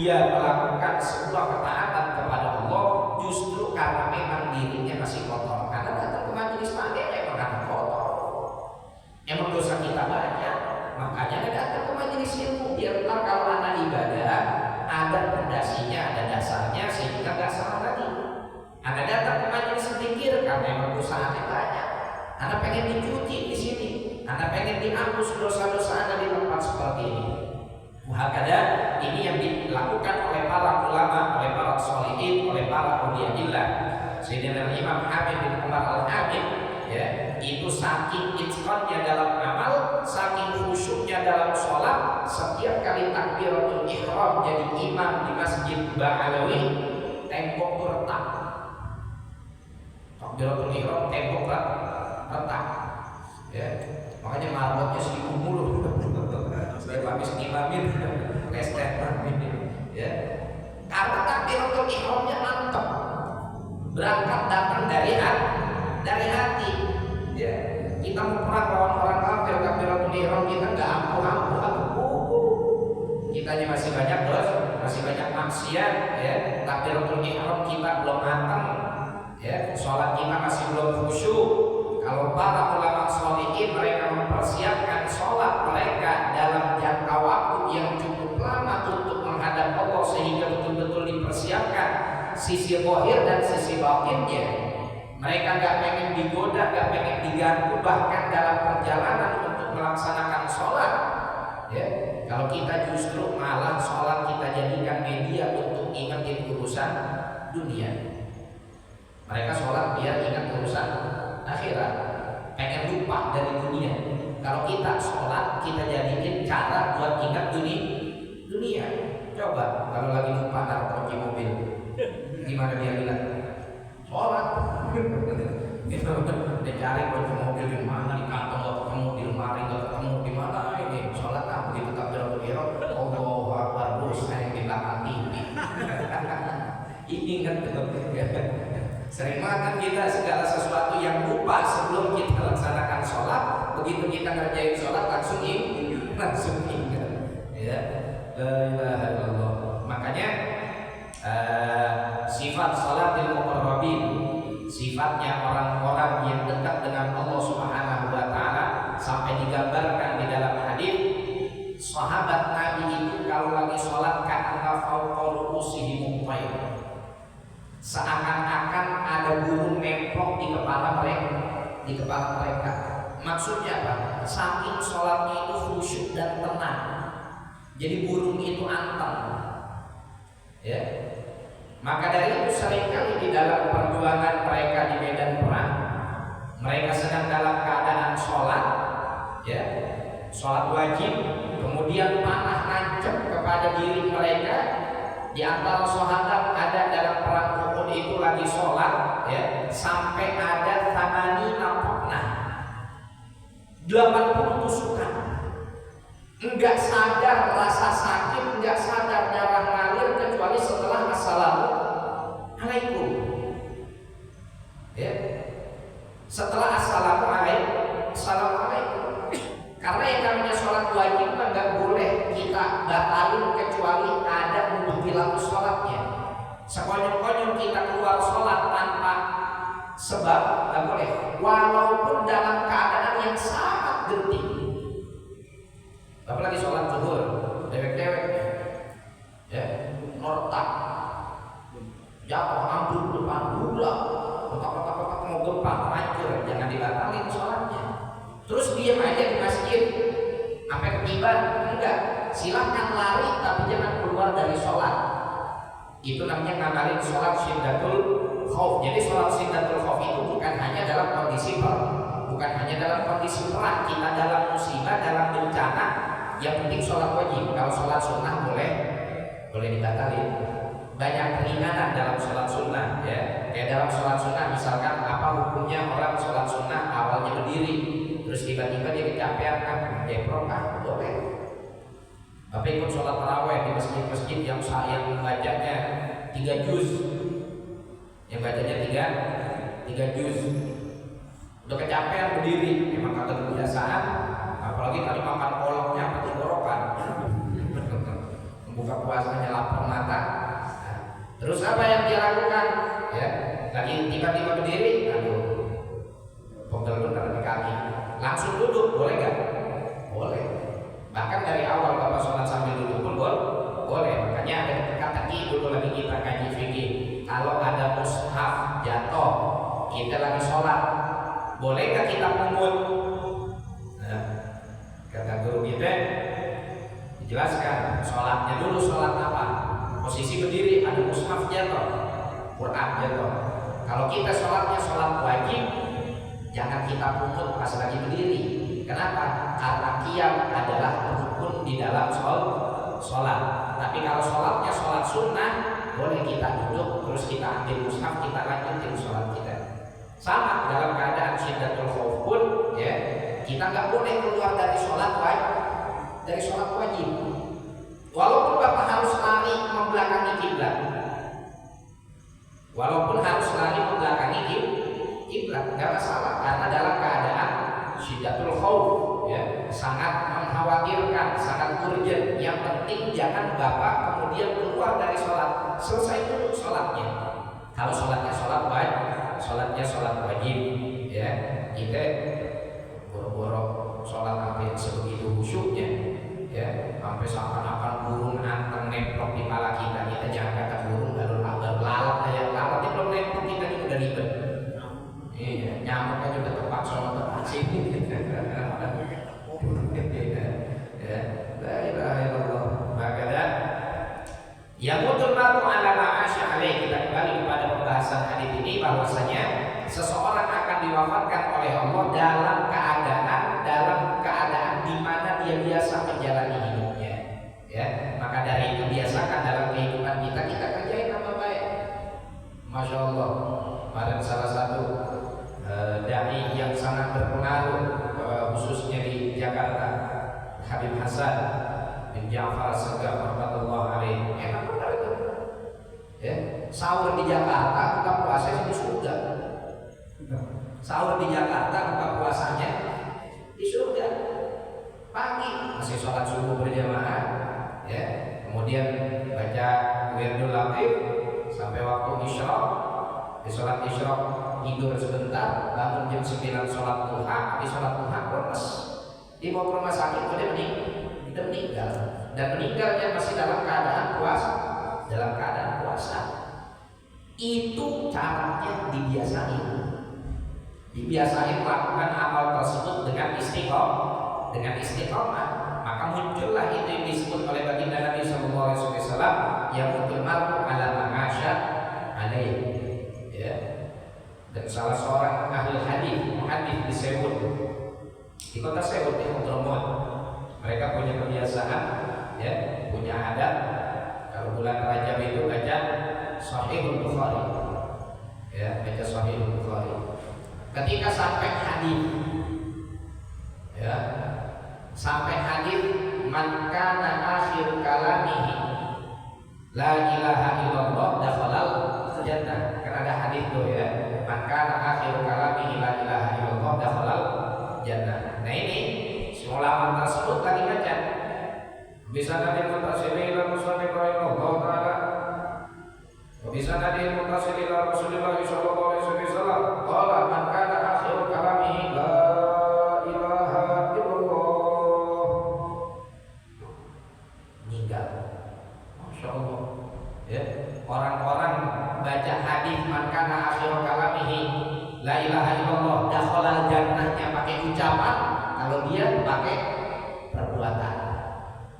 dia melakukan sebuah ketaatan kepada Allah justru karena memang dirinya masih kotor. Karena datang ke majelis taklim emang karena kotor, emang dosa kita banyak, makanya datang ke majelis ilmu biar ntar kalau anak ibadah ada fondasinya, ada dasarnya sehingga nggak salah lagi. Anda datang ke majelis zikir karena emang dosa Anda banyak, Anda pengen dicuci di sini, Anda pengen dihapus dosa-dosa Anda di tempat seperti ini. Muhakada ini yang dilakukan oleh para ulama, oleh para sholihin, oleh para awliyaillah. Sayyidina Imam Habib bin Umar al-Habib, ya, itu saking itqannya dalam amal, saking khusyuknya dalam sholat, setiap kali takbiratul ihram jadi imam di Masjid Ba'alawi, tembok itu retak. Takbiratul ihram tembok retak, ya, makanya marbotnya seribu mulu. Saya habis ngimamin, lestet ya. Karena takbiratul ihramnya mantap, berangkat datang dari hati. Ya, kita mau perang lawan orang kafir, takbiratul ihram kita nggak ampuh. Kitanya masih banyak dosa, masih banyak maksiat. Ya, takbiratul ihram kita belum matang. Ya, sholat kita masih belum khusyuk. Kalau para ulama sholihin mereka mempersiapkan sholat mereka dalam jangka waktu yang cukup lama untuk menghadap Allah sehingga betul-betul dipersiapkan sisi zahir dan sisi batinnya. Mereka gak pengen digoda, gak pengen diganggu bahkan dalam perjalanan untuk melaksanakan sholat. Ya, kalau kita justru malah sholat kita jadikan media untuk ingetin urusan dunia. Mereka sholat biar ingat urusan akhirat, pengen lupa dari dunia. Kalau kita sholat kita jadiin cara buat ingat dunia. Coba kalau lagi lupa taruh kunci mobil, gimana dia bilang? Sholat. Dia cari kunci mobil di mana, di kantong nggak ketemu, di lemari nggak ketemu, di mana ini? Sholat apa? Begitu takbiratul ihram, Allahu Akbar, dosa yang kita mati. Ini kan sering banget kita segala sesuatu yang lupa sebelum kita laksanakan sholat, begitu kita ngerjain sholat langsung ingat, ya. La ilaha illallah. Makanya sifat sholatil muqarrabin, sifatnya orang-orang yang dekat dengan Allah Subhanahu wa taala, sampai digambarkan di dalam hadis sahabat Nabi itu kalau lagi sholat ka'anna fawqa ru'usihim tayr, seakan-akan ada burung nemplok di kepala mereka. Maksudnya apa? Saking sholatnya itu khusyuk dan tenang, jadi burung itu anteng. Ya, maka dari itu seringkali di dalam perjuangan mereka di medan perang, mereka sedang dalam keadaan sholat, ya, sholat wajib, kemudian panah nancep kepada diri mereka. Di antara sahabat ada dalam perang Uhud itu lagi sholat, ya, sampai ada tamani napokna 80 tusukan. Enggak sadar rasa sakit, enggak sadar darah ngalir kecuali setelah assalamualaikum. Ya, setelah assalamualaikum. Karena yang namanya sholat wajib enggak boleh kita batalin kecuali ada mubtilatus sholatnya. Sekonyong-konyong kita keluar sholat tanpa sebab enggak boleh, walaupun dalam keadaan yang sangat genting. Apalagi sholat zuhur, dewek-deweknya, ya, nortak, jatuh ambruk depan budak, kotak-kotak mau gempa, hancur, jangan dibatalin sholatnya. Terus diam aja di masjid, sampai ketiban, enggak, silahkan lari tapi jangan keluar dari sholat. Itu namanya ngamalin sholat syiddatul khauf. Jadi sholat syiddatul khauf itu bukan hanya dalam kondisi bukan hanya dalam kondisi perang, kita dalam musibah, dalam bencana. Yang penting sholat wajib. Kalau sholat sunnah boleh dibatalin. Banyak keringanan dalam sholat sunnah, ya. Kayak dalam sholat sunnah misalkan apa hukumnya orang sholat sunnah awalnya berdiri, terus tiba-tiba dia kecapean kan jeprok, boleh. Tapi ikut sholat tarawih di masjid-masjid yang bacanya 3 juz, yang bacanya 3 juz, udah kecapean berdiri, memang kagak kebiasaan. Apalagi tadi makan kolaknya tenggorokan, buka puasanya lapar mata. Nah, terus apa yang dia lakukan? Ya, lagi tiba-tiba berdiri, aduh, pegel benar di kaki. Langsung duduk, boleh nggak? Boleh. Bahkan dari awal Bapak sholat sambil duduk pun boleh. Makanya ada kata-kata dulu lagi kita kaji fikih. Kalau ada mushaf jatuh, kita lagi sholat, boleh nggak kita pungut? Nah, kata guru kita dijelaskan sholatnya dulu, sholat apa? Posisi berdiri, ada mushaf jatuh, Quran jatuh. Kalau kita sholatnya sholat wajib, jangan kita pungut pas lagi berdiri. Kenapa? Karena qiyam adalah rukun di dalam sholat. Tapi kalau sholatnya sholat sunnah, boleh kita duduk, terus kita ambil mushaf, kita lanjutin sholat kita. Sama dalam keadaan syiddatul khauf pun, ya, kita nggak boleh keluar dari sholat wajib. Walaupun Bapak harus lari membelakangi kiblat, nggak masalah, karena dalam keadaan syiddatul khauf, ya, sangat mengkhawatirkan, sangat urgent. Yang penting jangan Bapak kemudian keluar dari sholat, selesai dulu sholatnya. Kalau sholatnya sholat wajib, ya, kita boro-boro sholat sampai sebegitu khusyuknya, ya, sampai seakan-akan burung anteng nemplok di kepala kita. Kita jangan kata burung lalat kayak lalat itu belum nemplok, kita ini udah ribet. Iya, nyamuk aja udah terpaksa tempat sini. Ya, la ilaha illallah. Maka yang mutul maru ala ma'asya alaih. Kita kembali kepada pembahasan hadis ini, bahwasanya seseorang akan diwafatkan oleh Allah dalam keadaan di mana dia biasa menjalani hidupnya. Ya, maka dari itu biasakan dalam kehidupan kita kerjain apa baik. Masya Allah, pada salah satu dai yang sangat berpengaruh, khususnya di Jakarta, Habib Hasan bin Ja'far As-Sagaf rahmatullah alaih. Enak benar itu. Ya, sahur di Jakarta, buka puasa di surga. Sahur di Jakarta, buka puasanya di surga. Pagi masih sholat subuh berjamaah, ya, kemudian baca wirdul latif sampai waktu isyraq. Di sholat isyraq tidur sebentar, bangun jam 9 sholat duha. Di sholat duha lemes, dibawa ke rumah sakit, kemudian meninggal. Dan meninggalnya masih dalam keadaan puasa. Itu caranya dibiasain melakukan amal tersebut dengan istiqomah. Maka muncullah itu yang disebut oleh baginda Nabi SAW, yang mutul maru ala ma'asya alaih. Ya. Dan salah seorang ahli hadis di Seoul, di kota Seoul, di Hadramaut, mereka punya kebiasaan, ya, punya adat kalau bulan Rajab itu baca Sahihul Bukhari, ya, baca Sahihul Bukhari. Ketika sampai hadis man kana akhir kalamihi la ilaha illallah dakhalal jannah. Kan ada hadis tuh, ya, maka akhir kalamihi la ilaha illallah dakhalal jannah. Nah ini ulama tersebut tadi baca bisa nabi mutasili ila musalli rahimahullah ta'ala, bisa nabi mutasili ila Rasulullah sallallahu alaihi wasallam qala man kana akhir kalamihi la ilaha illallah, meninggal. Masya Allah, ya, orang-orang baca hadis man kana akhir kalamihi la ilaha illallah dakhalal jannahnya pakai ucapan, kalau dia pakai perbuatan.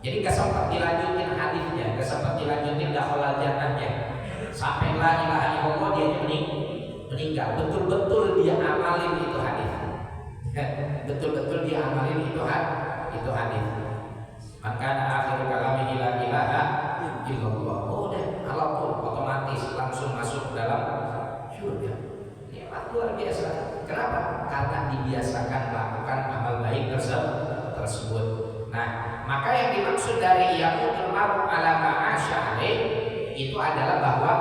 Jadi kesempat dilanjutin hadisnya, kesempat dilanjutin dakhalal jannahnya, sampai la ilaha illallah dia meninggal. Betul-betul dia amalin itu hadis. Betul-betul dia amalin itu hadis. Maka akhir kalamihi la ilaha illallah. Oh, deh, alaupun otomatis langsung masuk dalam surga. Nikmat luar biasa. Kenapa? Karena dibiasakan melakukan amal baik tersebut. Nah, maka yang dimaksud dari yaqutul maru ala ma'asya alaih itu adalah bahwa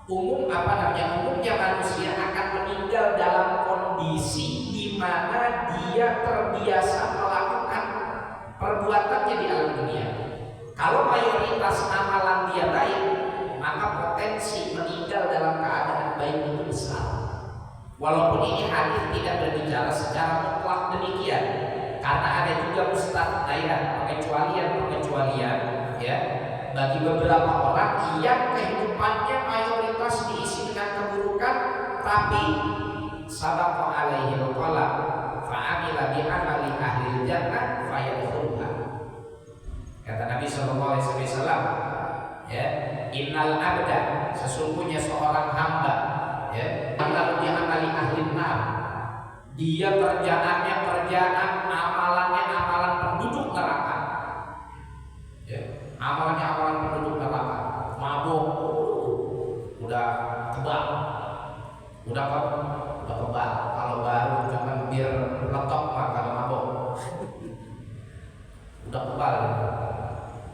umumnya manusia akan meninggal dalam kondisi di mana dia terbiasa melakukan perbuatannya di alam dunia. Kalau mayoritas mayoritas amalan dia baik, maka potensi meninggal dalam keadaan baik itu besar. Walaupun ini hadis tidak berbicara secara mutlak demikian, karena ada juga mustahnaiyah, pengecualian ya, bagi beberapa orang yang kehidupannya mayoritas diisi dengan keburukan, tapi sabaqa alaihi qala fa'amila bi amali ahli jannah fayadkhuluha. Kata Nabi sallallahu alaihi wasallam, ya, innal abda, sesungguhnya seorang hamba, ya, amal bi amali ahli nar, dia kerjaannya amalannya amalan penduduk neraka. Ya, amalannya amalan penduduk neraka. Mabuk, udah kebal. Kalau baru cuma biar letok mah kalau mabuk. Udah kebal.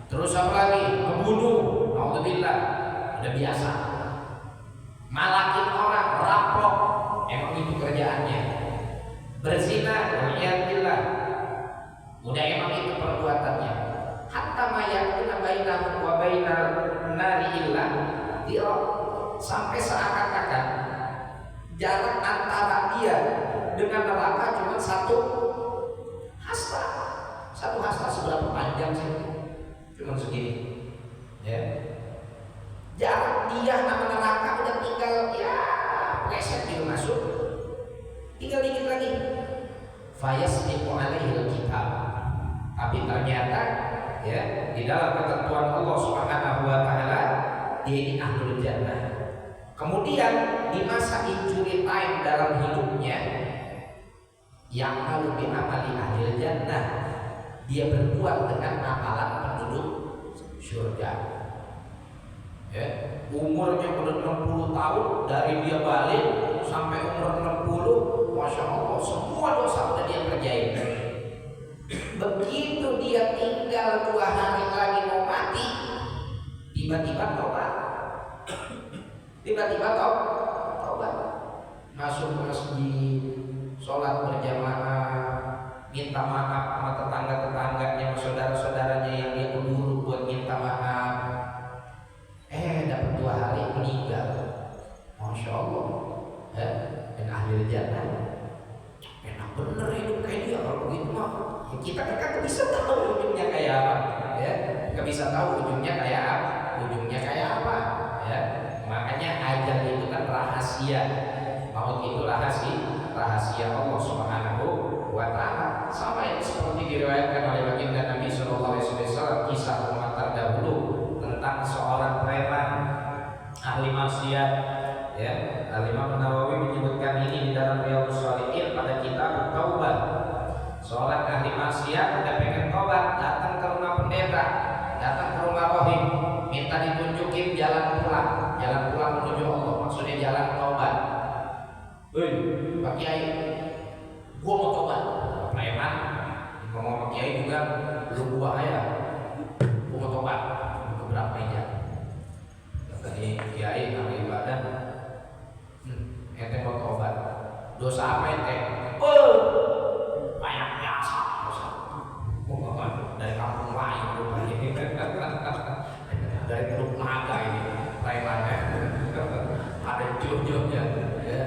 Terus apa lagi? Membunuh, naudzubillah, udah biasa. Malakin orang, merampok, emang itu kerjaannya. Berzina, waliyadillah, udah emang itu perbuatannya. Hatta mayakuna bainahu wa bainal nari illa dirab, sampai seakan-akan jarak antara dia dengan neraka cuma satu hasta. Satu hasta seberapa panjang sih? Cuma segini, ya. Jarak dia sama neraka udah tinggal ya pleset gitu masuk, tinggal dikit lagi. Fayasbiqu alaihi kitab, tapi ternyata ya di dalam ketentuan Allah Subhanahu wa taala dia ini ahlul jannah. Kemudian di masa injury time dalam hidupnya, yang lalu bi amali ahlul jannah, dia berbuat dengan amalan penduduk surga. Ya, umurnya udah 60 tahun, dari dia balik sampai umur 60, Masya Allah, semua dosa udah dia kerjain. Begitu dia tinggal 2 hari lagi mau mati, tiba-tiba tobat. Tobat. Masuk ke masjid, sholat berjamaah, minta maaf sama tetangga-tetangganya, saudara-saudaranya yang dia keburu buat minta maaf. Dapat 2 hari meninggal. Masya Allah, dan ahli jannah. Enak bener hidup kayak dia. Kalau begitu mah kita kan bisa tahu ujungnya kayak apa, ya. Nggak bisa tahu ujungnya kayak apa, ya. Makanya ajal itu kan rahasia. Maut itu rahasia Allah Subhanahu wa taala. Sama yang seperti diriwayatkan oleh baginda Nabi sallallahu alaihi wasallam, kisah umat terdahulu tentang seorang preman ahli maksiat, ya. Al-Imam Nawawi menyebutkan ini di dalam Riyadhus Shalihin pada kitab Taubat. Seorang ahli maksiat udah pengen tobat, datang ke rumah pendeta, datang ke rumah rohim, minta ditunjukin jalan pulang menuju Allah, maksudnya jalan taubat. Pak Kiai, gua mau tobat. Preman ngomong Pak Kiai juga belum buah ya, gua mau tobat. Beberapa meja. Tadi Kiai nama ibadah, ente mau tobat. Dosa apa ente? Banyak biasa dosa. Dari kampung lain dari Teluk Naga ini premannya. Ada jodohnya, ya.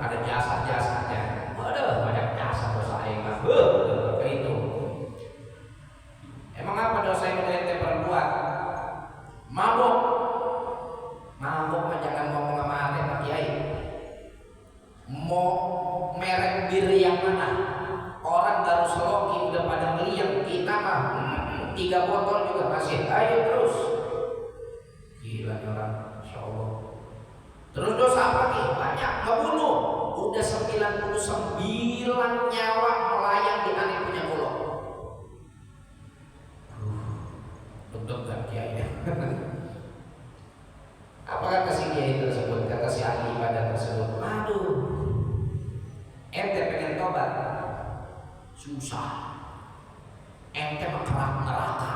Ada jasa-jasanya. Waduh, banyak jasa dosa enggak. Itu. Emang apa dosa yang udah ente perbuat? Mabuk mah jangan ngomong sama ane Pak Kiai. Mau merek bir yang mana? Orang baru seloki udah pada meliang, kita mah 3 botol juga masih. Ayo terus. Gila nih orang, Masya Allah. Terus dosa apa nih? Banyak. Ngebunuh. Udah 99 nyawa melayang di ane punya mulut. Deg-degan Kiai. Apa kata si Kiai tersebut? Kata si ahli ibadah tersebut, aduh, ente pengen tobat susah, ente mengkerak neraka.